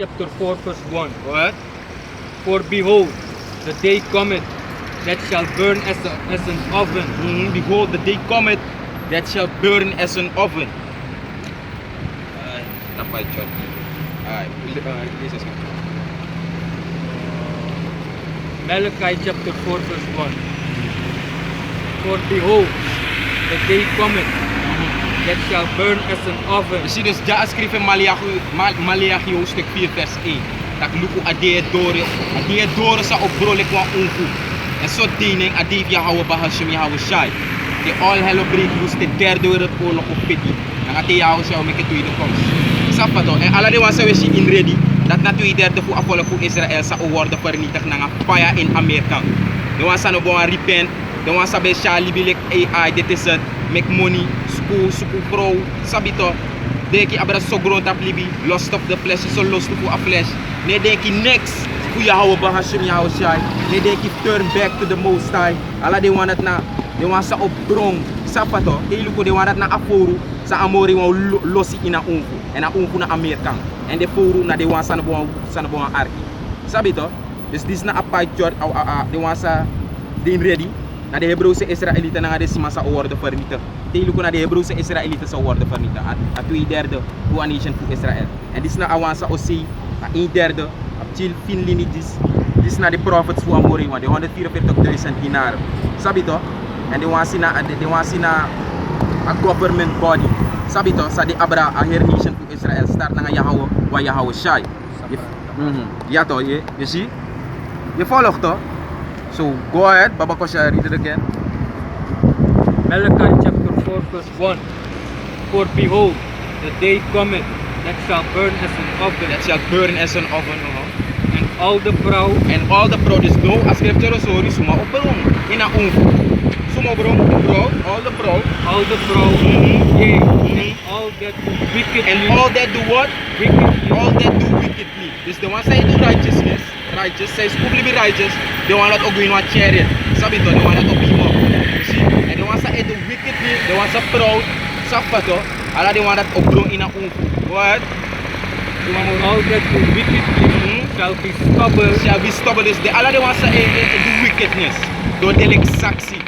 chapter 4 verse 1. What? For behold, the day cometh that shall burn as an oven. Behold, the day cometh that shall burn as an oven. Tapay chot. This is Malachi chapter 4 verse 1. For behold, the day cometh that shall burn as an oven. Je ziet dus daar schreef in Malachi hoofdstuk 4 vers 1. Dat luku adee dore sa obrole kwa unku. En zo diening adee Yahweh bahashim Yahweh shai. Die all hello break loose de derde wereldoorlog op piti. Dan gaat Yahweh shai make to in de komst. Snap je? En alle die was we in ready. Dat na twee derde voor afvallen voor Israël sa worden vernietigd na fire in Amerika. De was aan op repent. De was bij Charlie Bilek AI dit is het. Make money, school, vrouw, sabito. Denk je abra so groot op libi, lost of the flesh, so lost voor a flesh. Nee denk je next, voor Yahweh bahashim Yahweh shai. Nee denk je turn back to the most high. Alla die want het na, die want sa op drong, sapato. Die luko die want het na aforu, sa amori want losi in a unfu. En a unfu na Amerikaan. En de foru na die want sa na bon arki. Sabito, dus dit is na apart jord, die want sa, die ready. Na de Hebreeuwse Israëlieten na de massa worden vernietigd. Tegen na de Hebreeuwse Israëlieten zou worden vernietigd. A 2/3 voor een nation voor Israël. En dit is na awansa osi, a 1/3 op chill fin lineages. Dit is na de prophets voor Amori, want de 144.000 dinar. Sabito? En de wansi na a government body. Sabito? Sa de abra a her nation voor Israël start na Yahweh wa Yahweh shai. Ja toch, je ziet? Je volgt toch? So go ahead, Baba Kosha, read it again. Malachi chapter 4 verse 1. For behold, the day cometh that shall burn as an oven. That shall burn as an oven. And all the proud. And all the proud is no as scripture sorry suma obrong ina suma obrong all the proud. All the proud. Yea, and all that do wickedly. And all that do what? Wickedly. All that do wickedly. This the one say do righteousness. Righteous says who be righteous. The one that go in one chariot. Sabito the one that go be more. You see? And the one say do wickedly. The one say proud. Sapato. Ala the one that obrong ina what? All that do wickedly shall be stubble. Shall be stubble. This the ala the one say do wickedness. Do delek saksi.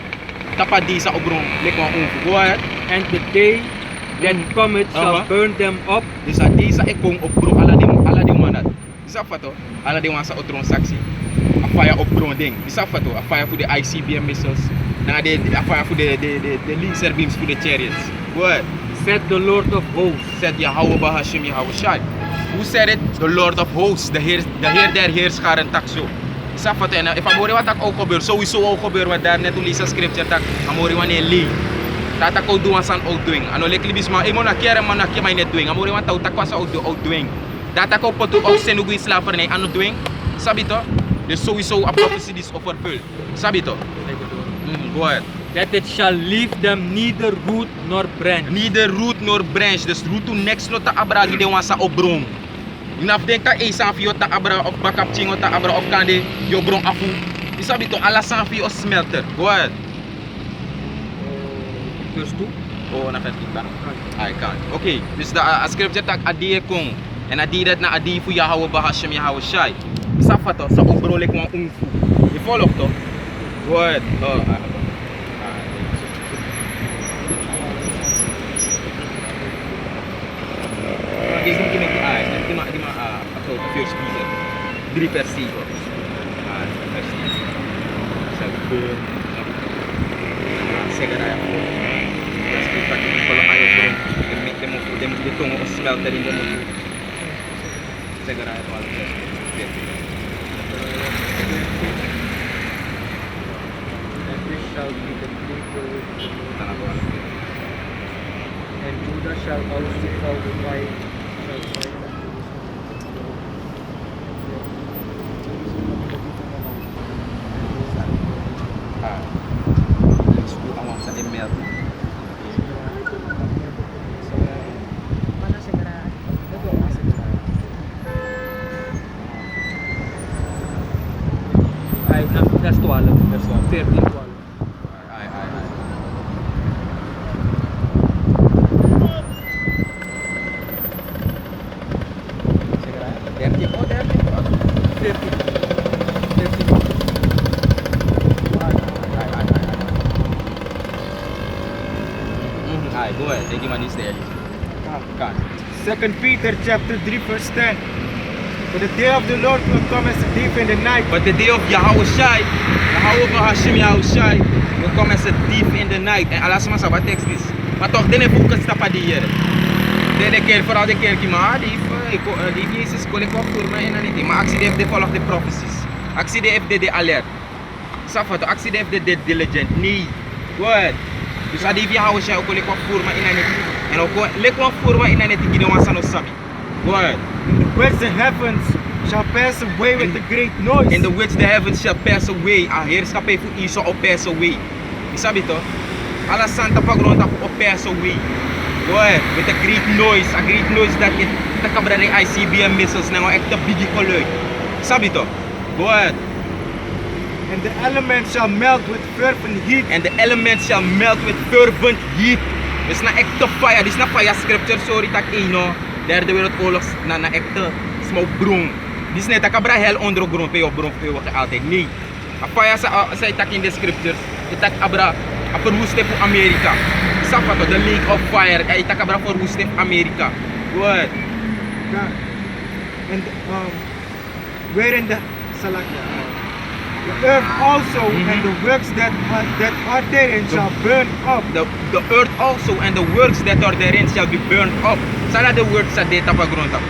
Tapadi sa obrong lekwa go ahead. And the day that cometh shall burn them up. Dus a day sa ekong obrong ala di manat. Isa fato ala di wan sa otron saksi. A fire obrong ding. Isa fato a fire for the ICBM missiles. Na de a fire for the laser beams for the chariots. What? Said the Lord of hosts. Said Yahweh bahashim Yahweh shai. Who said it? The Lord of hosts, the Heer der heerscharen takso. Isa fato en if amori wat ook gebeur, sowieso ook gebeur wat daar net lees scripture tak amori wanneer li. Tata ko doing san outdoing. Ano lek libis ma imo na kere man na kemay net doing. Amori wan tau takwa sa outdoing. Data ko potu ook senugui slavernij ano doing. Sabito? Dus sowieso a prophecy is fulfilled. Sabito? Go ahead. That it shall leave them neither root nor branch. Neither root nor branch. Dus root to next no ta abra gide wan sa obrong. Inaf denk ka e san fi ta abra of backup chingo ta abra of kande yo brong afu. Sabito ala san fi o smelter. Go ahead. Verse 2. Oh, nakakita. I can't. Okay, dus de scripture tak adie kong. En adie dat na adie fu Yahweh bahashim Yahweh shai. Safa to sa obrolek mo unfu. Je volg to. Go ahead. Guys, hindi mo ay, hindi ma ako first Peter 3 versiko. Versiko. Sabi segera ya. Terus kita kalau ayo bro, dem tunggu smelter ini demo. Segera ya kalau And this shall be the people tanah bawah. and Judah shall also fall the fight. Awak sa email. That's 12. That's 13, 12. Ay. Segera ya. 2 Peter chapter 3 verse 10. For the day of the Lord will come as a thief in the night. But the day of Yahweh Hashem Yahushai will come as a thief in the night. En Allah sama wat tekst is. Maar toch, dan heb ik stap die hier. De keer, vooral de keer, maar die Jezus kon ik ook voor mij en niet. Maar actie heeft de volg de prophecies. Actie heeft de alert. Safato, actie heeft de diligent. Nee. What? Dus adi via Yahushai ook kon ik ook voor mij en niet. En ook lekker voor mij en niet. Die doen wat ze sabi. What? The which the heavens shall pass away with a great noise. In the which the heavens shall pass away. A heerschappij voor u zal pass away. Je sabi toch? Alla santa paggrond op pass away. What? With a great noise that it takabra de ICBM missiles na echt een biggie geluid. Sabi toch? What? And the elements shall melt with fervent heat. And the elements shall melt with fervent heat. Dus na echte fire, dit is na fire scripture, sorry tak no. Derde wereldoorlog na echte smoke bron. Dit is net takabra hel ondergrond pe op bron pe altijd. Nee. A fire sa tak in de scriptures. Het tak abra a verwoesting voor Amerika. Safato, the lake of fire. Hij tak abra verwoesting voor Amerika. What? God. And wherein the earth also and the works that are therein shall burn up. The earth also and the works that are therein shall be burned up. Sala de works sa data pa grond up.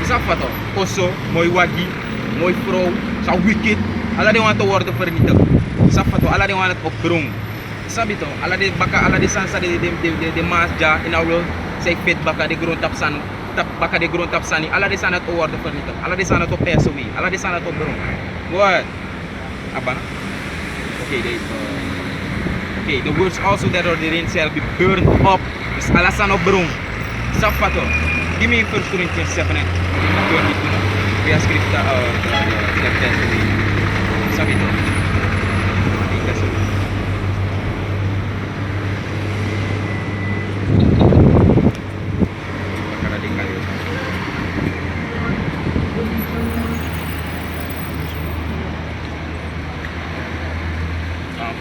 Safato, oso, mooi wagi, mooi vrouw, sa wicked. Alla de want te worden vernietigd. Safato, alla de want het opbrong. Sabito, alla de baka, alla de sansa de masja in our world, say fit baka de grond tap san, tap baka de grond tap sani, alla de sana te worden vernietigd. Alla de sana te pass away, alla de sana te opbrong. What? Abana? Okay, the words also that are therein shall be burned up. Dus alla sana opbrong. Safato, give me 1 Corinthians 7 and 22. We are scripta Sabito.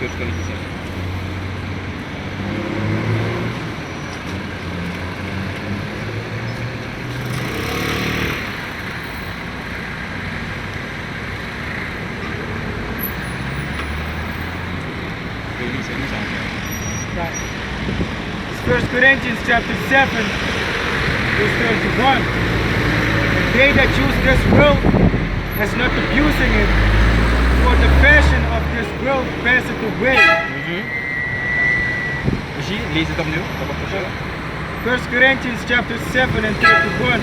First Corinthians 7. It's 1 Corinthians chapter 7 verse 31. And they that use this world as not abusing it, for the fashion of this world passeth away. Lees het opnieuw. 1 Corinthians chapter 7 and 31.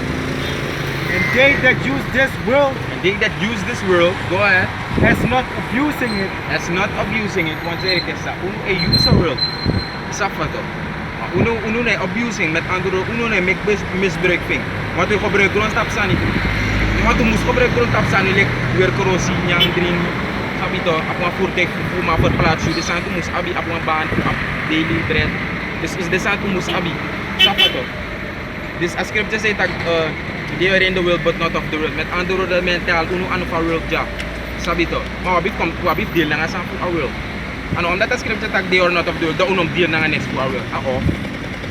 And they that use this world And they that use this world, go ahead, as not abusing it, as not abusing it, want zeggen sa uno e use a world. Safato. Uno ne abusing, met andere uno ne make misbruik van. Want we gebruiken grond tap sani. Want we moest gebruiken grond tap sani lek weer corrosie nyang green. Sabito, op een voertuig voor maar verplaatsen. Dus aan moest abi op een baan op daily bread. Dus is de aan moest abi. Safato. Dus as scripture say that they are in the world but not of the world. Met andere woorden mentaal uno aan of a world job. Sabito. Maar wabif deel na sa a world. Ano omdat the scripture that they are not of the world, da unom deel na next for a world. Ako.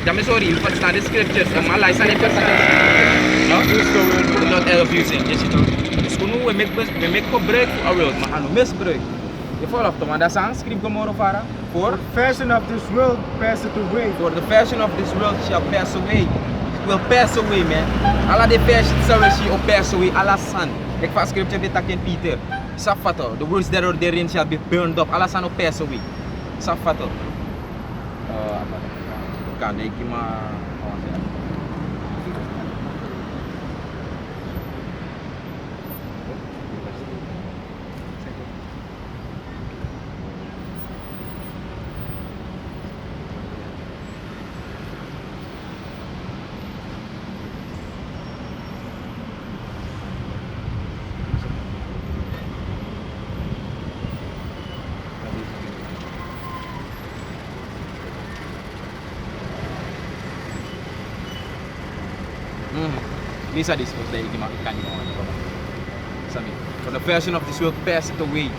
Dami sorry, you understand the scriptures. Ang malay sa next sa no? Not abusing. Yes ito. Dus uno we make gebruik for a world, maar ano misbruik. Je volgt toch, maar dat is aan script gomorro vara. for the fashion of this world passeth away. For the fashion of this world shall pass away. Will pass away, man. Alla de fashion shall pass away. Alla san. Ik van scripture dit in Peter. Safato. The words that are therein shall be burned up. Alla san will pass away. Safato. Kan ik maar. These are these words that you can For the fashion of this world passeth away.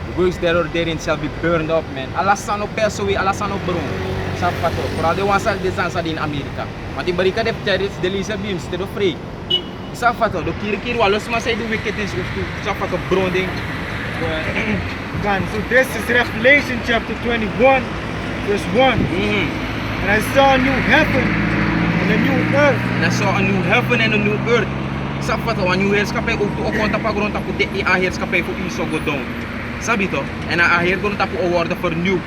The works that are therein shall be burned up, man. Allah san no pass away, Allah san no burn. Sapato. Vooral de wansa de sansa in Amerika. Want die barika de terrorists de lisa beams te do free. Sapato, do kiri walos ma say do wickedness of to sapato bronding. Done. So this is Revelation chapter 21, verse 1. And I saw a new heaven and a new earth. And I saw a new heaven and a new earth. Sapato, a new heerskappij ook toe konta pa grond tapu de a heerskappij voor u zo go down. Sabi to? En a heer grond tapu o worden vernieuwd.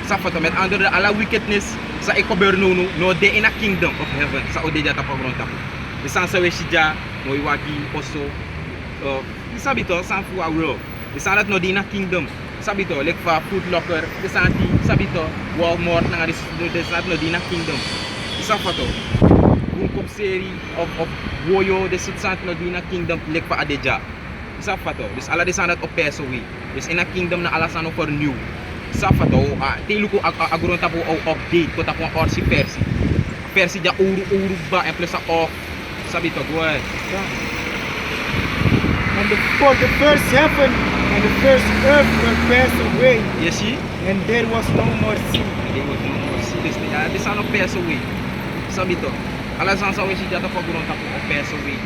Sapato, met andere alle wickedness sa ikober no de in a kingdom of heaven. Sa ode jata pa grond tapu. De sansa we shija no iwagi also. Sabi to, san fu a world. De sanat no di in a kingdom. Sabi to, like for Foot Locker. De santi, sabi to, Walmart nga de sanat no di in a kingdom. Sapato. Kung serie of Woyo, de sant no di na kingdom lek pa adeja. Safato, dus ala de sanat op peso we. Dus in a kingdom na ala sano for new. Safato, telu ko agron tapo o update ko tapo orsi persi. Persi ja uru ba en plus a off. Sabito, go ahead. And for the first heaven and the first earth were passed away, Yes, see? and there was no more sea. There was no more see. This de sano peso we. Sabito. Ala san sa we si jata pagron tapo o peso we.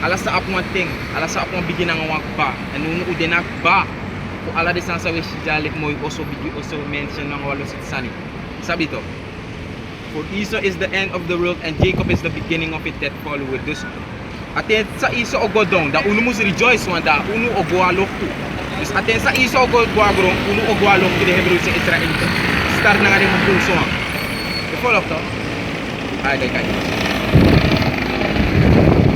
Ala sa ap one thing, ala sa ap one bigyan ng wag ba. Anu udenak ba. Ko ala de san sa we si jalik mo also bigyan also mention ng walo sit sani. Sabi to. For Esau is the end of the world and Jacob is the beginning of it that follow with this. Aten sa Esau o godong, da uno mo si rejoice wanda uno o gualok tu. Dus aten sa Esau o guagron, uno o gualok tu de Hebrew sa Israel. Start na nga rin mong puso. Follow to. Ay, kay.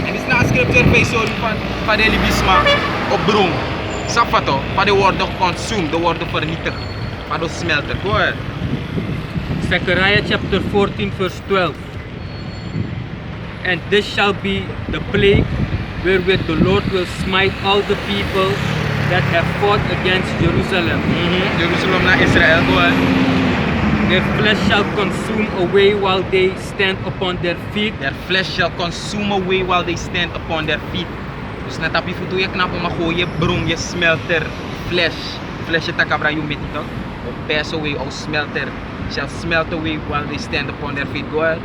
En is na scripture based on pa de libisma o brong. Safato, pa de word of consume, the word of vernietig. Pa de smelter. Go ahead. Zechariah chapter 14 verse 12. And this shall be the plague wherewith the Lord will smite all the people that have fought against Jerusalem. Jerusalem na Israel. Go ahead. Their flesh shall consume away while they stand upon their feet. Their flesh shall consume away while they stand upon their feet. Dus natapi futu ya knapo makoye brong ye smelter flesh. Flesh ta kabra yung metito. O pass away o smelter shall smelt away while they stand upon their feet. Go ahead.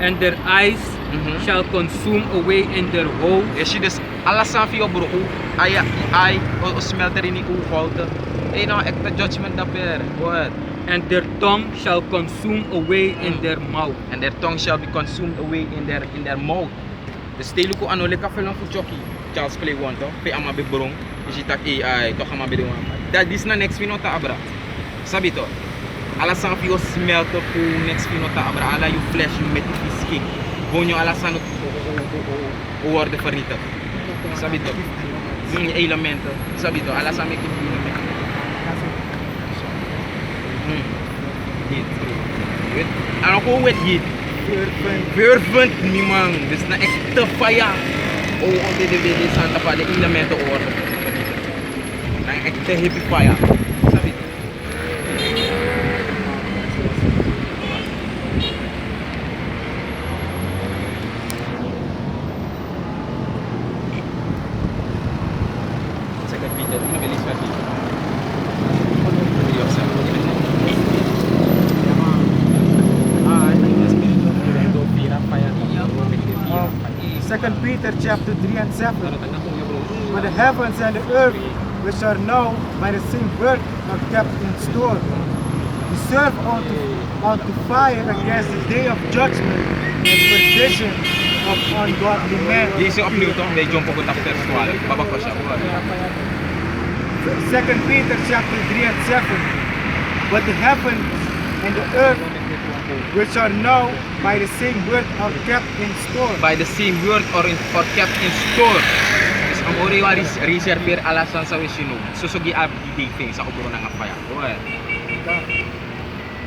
And their eyes shall consume away in their holes. Yes, dus alasan fi bro ay o smelter ini u holte. Eh no ekta judgment da per. Go ahead. And their tongue shall consume away in their mouth. And their tongue shall be consumed away in their mouth. Dus telu ko ano le ka felang fu choki. Charles play one to. Pe ama be brong. Isitak AI to kama be one. That this na next finota abra. Sabi to. Alasan fi o smelt po next finota abra ala you flesh you met skin. Gonyo alasan o word vernita. Sabi to. Elemento. Sabi to alasan me ki Wet. Ano ko wet yit? Fervent ni man. Dus na ekte fire. O on de Santa pa de elemento o order. Na ekte happy fire. Sabi. Second Peter, ina belis pa Peter. Second Peter chapter 3 and 7. For the heavens and the earth, which are now by the same word, are kept in store, to serve unto fire against the day of judgment and perdition of ungodly men. Deze opnieuw toch? Wij jump op het vers 12. Baba ko siya. Second Peter chapter 3 and 7. But the heavens and the earth, which are now by the same word, are kept in store. By the same word or kept in store. Dus ang ori wa reserver alasan sa wisino. Susugi abdi dating sa kuburo ng fire. Go ahead.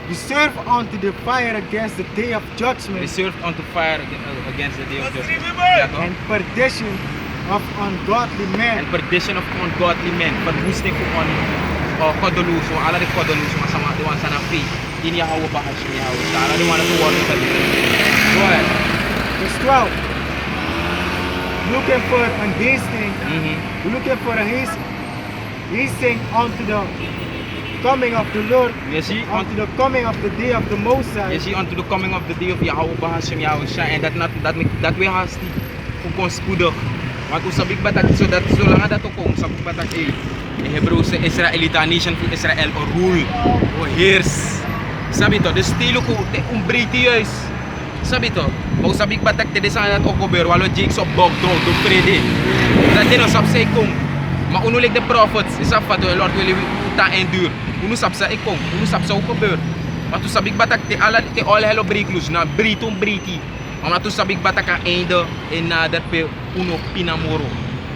Reserve unto the fire against the day of judgment. Reserved unto fire against the day of judgment. And perdition of ungodly men. And perdition of ungodly men. Perwoesting ko kodoluso. Ala de kodoluso masama diwan sa nafi. Ini hawa bahas ni hawa. Ala diwan sa word sa dito. Go ahead. Verse 12. Looking for an hasting. Looking for a hasting unto the coming of the Lord, Je ziet, unto the coming of the day of the Most je High. ziet unto the coming of the day of Yahweh Bahasham Yahweh Shai. En dat we haast die. Hoe kon spoedig. Want hoe sabik batak zodat zolang dat ook komt, sabik batak de Hebreeuwse Israëlita nation voor Israël rule, o heers. Sabito, dus stilo ko breedte juist. Sabito, maar sabik batak de desan dat ook gebeur, walo jigs op bog do vrede. Dat dino sap say kom. Maar uno like the prophets, is af fato Lord wil ta endure. Uno sap sa ikom, uno sap sa ook gebeur. Maar tu sabik batak te ala te all hello break loose na britum briti. Maar tu sabik batak a einde en nader pe uno pinamoro.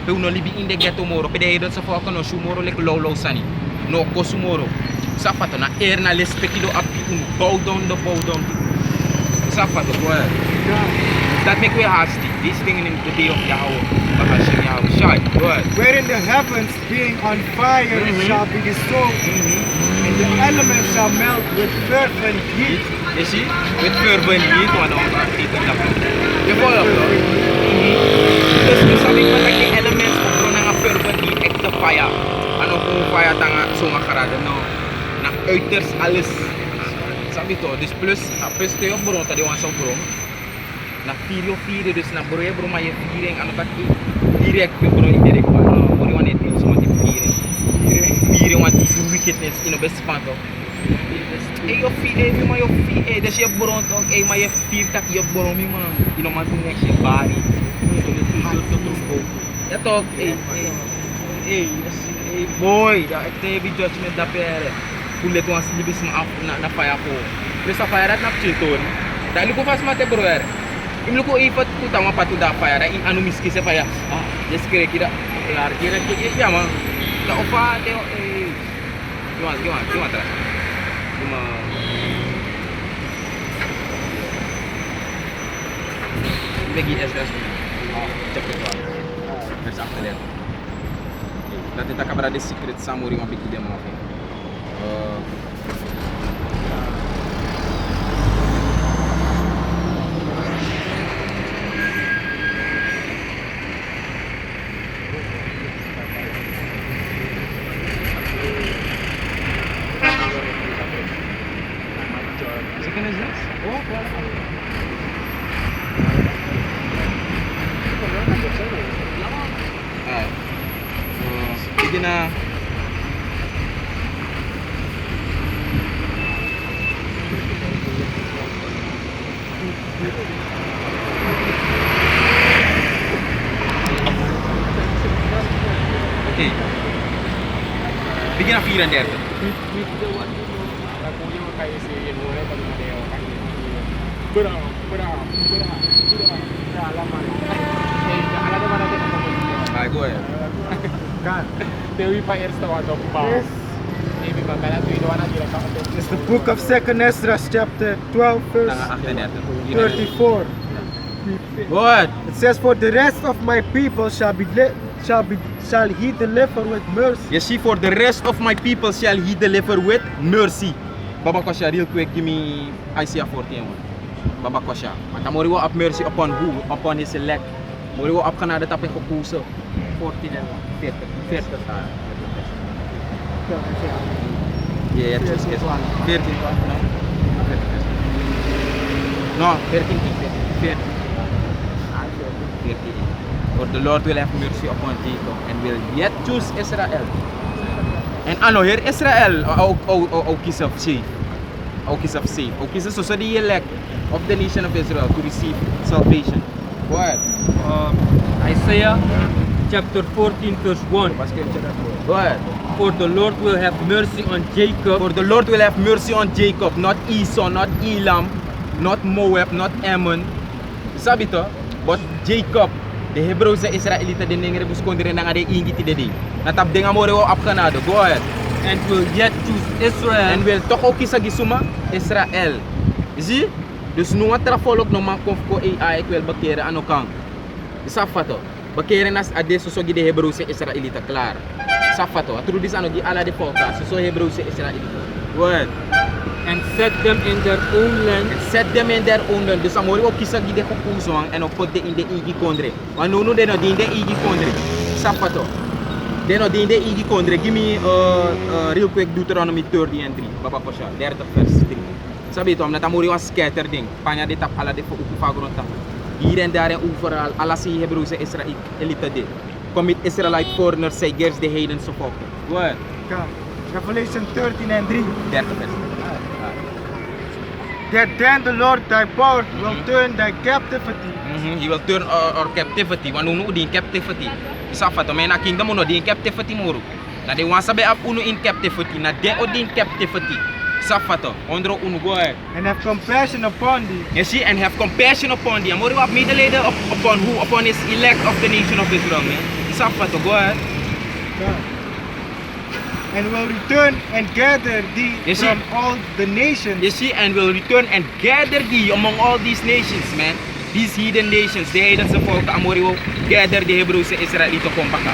Pe uno libi in de ghetto moro. Pe de dat sa foka no shumoro lek low sani. No kosumoro. Sapato na air na lespekido up uno bow down. Sapato boy. That make we hasty. These things in the day of Yahweh. Bahasham Yahweh Shai. Boy. Wherein the heavens being on fire shall be dissolved, and the elements shall melt with fervent heat. Je ziet, met fervent heat, want dan gaat het niet op. Je volgt toch? Dus nu sabi ko na yung elements of na nga fervent heat, extra fire. Ano kung fire tanga sunga karada, no? Na uiterst alles. Sabi to, dus plus tayo bro, tadi wan sa bro. Na filo, dus na bro ya bro may feeling, ano tak direct bro, indirect pa. Bro wan ito, so mati feeling. Feeling wan ito wickedness, best part of. Eu filho, mas eu filho, deixa eu bronco, ei, mas eu filho tá aqui, eu bronco, meu mano, e não mais um next body, eu tô, ei, boy, teve judgment da pera, pulei com as libis na faia po, presta faia na pchitor, daí ele faz mate bro era, e me lupa ifat puta uma patu da faia, e anu miski se faia, esse kira, claro, kira que ya mano, tá opa, gimana atrás. Bagi Ezra chapter 12 verse after that. Nanti tak kabar ada secret samuri yang bikin dia maafin. Second is this? Oh, sige na. Okay. Bigyan na firan dito. Ay, go ahead. It's the book of 2nd Ezra, chapter 12, verse 34. Go ahead. It says, "For the rest of my people shall he deliver with mercy." You see, for the rest of my people shall he deliver with mercy. Baba Kwasha, real quick, give me Isaiah 14. Baba Kwasha. Want dan moet we op mercy upon who? Upon his elect. Moet we op genade tappen gekozen. 14 en 40. Yeah, het is 14. No, 14. 14. For the Lord will have mercy upon Jacob and will yet choose Israel. En ano hier Israel ook kies of safe. Ook kies of safe. Ook kies so the elect of the nation of Israel to receive salvation. What? Isaiah chapter 14 verse 1. What? For the Lord will have mercy on Jacob. For the Lord will have mercy on Jacob, not Esau, not Elam, not Moab, not Ammon. Sabi to? But Jacob, the Hebrews sa Israelita din nga buskondire na nga de ingiti de. Natabde nga mo rewo up kanado. Go ahead. And will yet choose Israel. And will toko kisa gisuma Israel. See? Dus nung trafolog no man ko AI kwel bakere ano kang. Isafato. Bakere nas ade so gi de Hebrews sa Israelita klar. Safato. Atru dis ano gi ala de foka so Hebrews sa Israelita. Go ahead. And set them in their own land. And set them in their own land. Dus amori o kisa gi de kukusong en o put de in de igi kondre. Wanuno de no di in de igi kondre. Safato. Then no, de igi kondre. Give me real quick Deuteronomy 30 and 3. Baba Posha, 30 vers 3. Sabi ito, omdat amori was scatter ding. Panya de tap ala de voor ukufagron tap. Hier en daar en overal, alla si Hebreeuwse Israëlieten dit. Commit Israelite foreigners, zij gers de heidense volken. Go ahead. Revelation 13 and 3. 30 vers. That then the Lord thy power will turn thy captivity. He will turn our captivity. Want uno di in captivity. Safa to, men na kingdom uno di in captivity moro. Na de wan sabe ap uno in captivity. Na de o di in captivity. Safa to, ondro uno go ahead. And have compassion upon thee. You see, and have compassion upon thee. Amori wat medelijden upon who? Upon his elect of the nation of Israel, man. Safa to, go ahead. And will return and gather thee You see? from all the nations. You see, and will return and gather thee among all these nations, man. These heathen nations, the heidense volken, amori will gather the Hebreeuwse Israëlieten kom baka.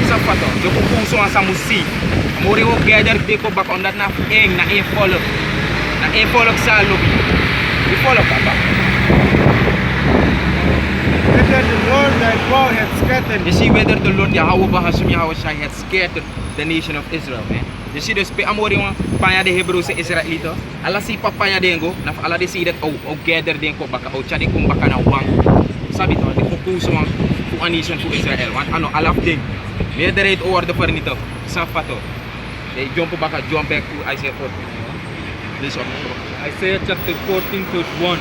Safa to, de kukuso ang samusi. Amori will gather de ko baka omdat na eng, na een volk. Na een volk sa lobi. Die volk baba. Whether the Lord thy power hath scattered. You see whether the Lord Yahweh Bahashim Yahweh Shai had scattered the nation of Israel, man. You see dus pe amori wan panya de Hebreeuwse Israëlieten. Ala si papanya dengo, na ala de si dat o gather den ko baka o chadi kum baka na wang. Sabi to, de fokus wan fu a nation fu Israel. Want ano alaf ding. Meerderheid over de vernito. Safato. They jump back back to Isaiah 14. This one. Isaiah chapter 14 verse 1.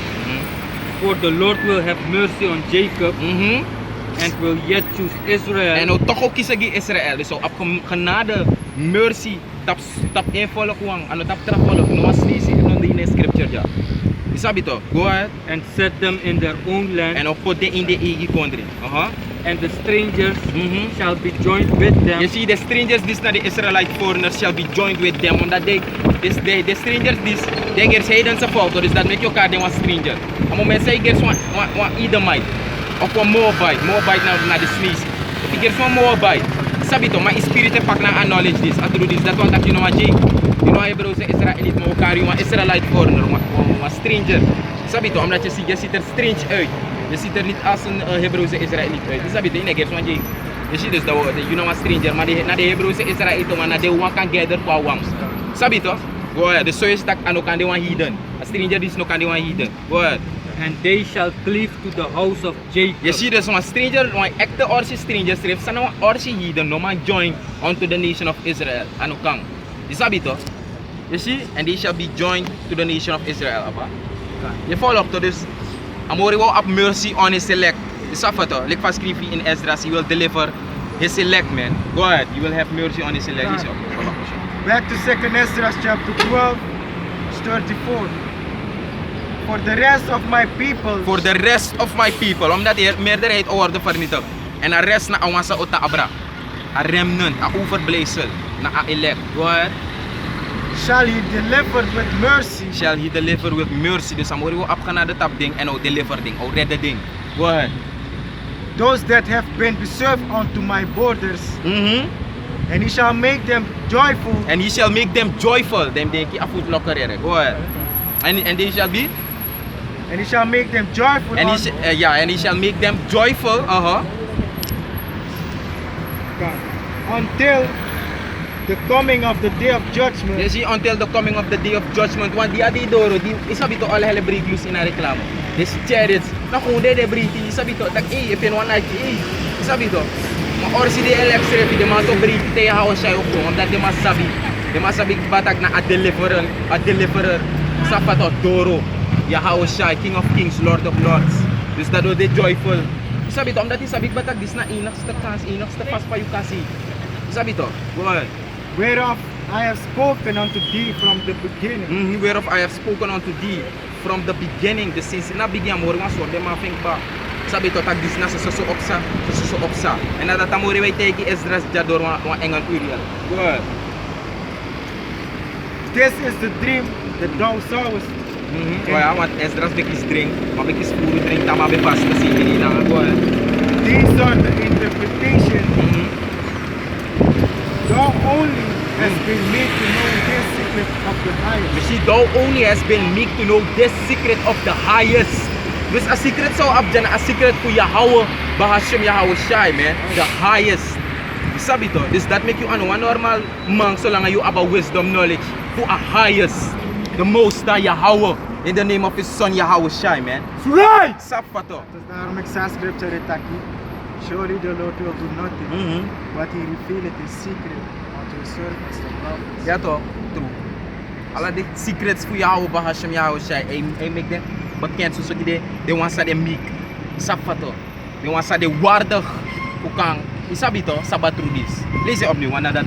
For the Lord will have mercy on Jacob and will yet choose Israel. En nou toch ook kiezen die Israël. Dus op genade, mercy, tap involk wang. Ano tap travolk. No was lisi no in the scripture ja. Isabi to. Go ahead. And set them in their own land. En op put in the igi country. And the strangers shall be joined with them. You see the strangers this na the Israelite foreigners shall be joined with them. Omdat the strangers this they get heidense volk. Dus dat make you elkaar den was stranger. Amo men say gets one Edomite. Of een Moabite. Moabite na the sneeze. If you get one Moabite. Sabi to, my spirit pak na acknowledge this. Through this. That's what you know what Jake. You know Hebreeuwse Israëliet maar elkaar een Israelite foreigner. Een stranger. Sabi to, omdat je ziet er strange uit. Je ziet er niet als een Hebreeuwse Israëliet uit. Dus sabi to, in gets one Jake. Je ziet dus dat you know a stranger. Maar na de Hebreeuwse Israëliet maar na de one can gather kwa wangs. Sabi to. Go ahead. The soil stack ano kan de one heathen. A stranger this no kan de one heathen. Go ahead. And they shall cleave to the house of Jacob. You see, there's one stranger, one actor or stranger, if someone or heathen, no man join unto the nation of Israel. Ano kang? Isabito. You see, and they shall be joined to the nation of Israel. Apa? You follow up to this. Amori will have mercy on his elect. Isafato, like fast in Esdras, he will deliver his elect, man. Go ahead, he will have mercy on his elect. Back to 2nd Esdras chapter 12, verse 34. For the rest of my people. For the rest of my people. Omdat de meerderheid over vernietigd. En de rest na awansa ota abra. A remnant, a overblijfsel. Na a elect. Go ahead. Shall he deliver with mercy. Shall he deliver with mercy. Dus amori wo apka na de tap ding. En o deliver ding. O redde ding. Go ahead. Those that have been preserved unto my borders. And he shall make them joyful. And he shall make them joyful. Them denki a foot locker here. Go ahead. And they shall be. And he shall make them joyful. And he shall make them joyful. Until the coming of the day of judgment. You see, until the coming of the day of judgment. Want di adi doro, di isabi to all hele briglus in a reklamo. This chariots, na kung de briti, isabi to, tak if in one night, isabi to. Ma orsi de elexre, de ma to briti te hawa siya ukong, omdat de masabi batag na a deliverer, safa to doro. Yahweh Shai, King of Kings, Lord of Lords. This that they joyful. Sabi to, dati sabi batag this na inox the fast pa yung kasi. Sabi to, go ahead. Whereof I have spoken unto thee from the beginning. Whereof I have spoken unto thee from the beginning. The since na bigyan mo rin so dem think ba. Sabi to tag this na sa susuoksa. And nata mo rin teki Esdras jador wa engan Uriel. Go ahead. This is the dream that thou sawest. Kaya want Esdras bekis drink, mabekis puro drink tama be fast kasi hindi na go ahead. These are the interpretation. Thou only has been made to know this secret of the highest. You see, thou only has been made to know this secret of the highest. Dus a secret so abjan a secret ku Yahweh Bahashim Yahweh Shai, man. The highest. sabi toch? Dus dat make you een normal man, zolang you have a wisdom knowledge to a highest, the most high Yahweh, in the name of his son Yahweh Shai, man. Right! Sapa toch? Dus daarom ik zei scripture het aquí. Surely the Lord will do nothing, but he revealed it in secret unto his servants, the prophets. Ja toch? True. Alle die secrets voor Yahweh Bahasham Yahweh Shai, hij make them bekend zoals ik de want sa de meek. Sapa toch? De want sa de waardig. Hoe kan, isabi toch? Sabat through this. Lees je opnieuw, want dat